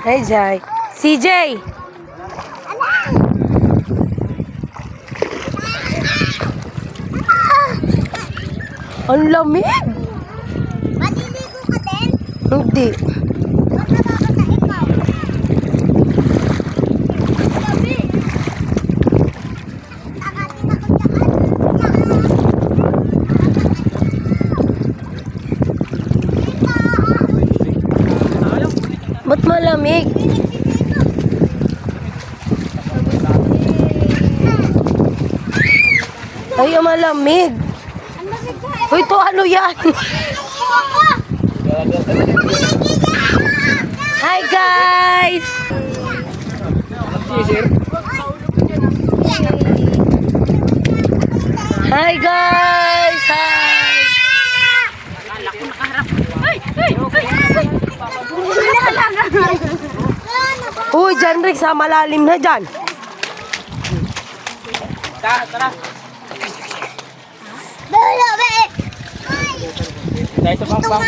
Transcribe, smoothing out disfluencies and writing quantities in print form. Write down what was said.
Hey, Jai. CJ! Ang lamig! Maliligo ka din? Hindi. Ba't nababasa ikaw? Gabi. Takatin ako dyan. Ba't malamig? Ay, ang malamig. Uy, to ano yan? Hi, guys! Hi, guys! Hi! Uy, dyan, Rex, ha? Malalim na dyan. Tara. Dala, be! Dahil sa Ito nga!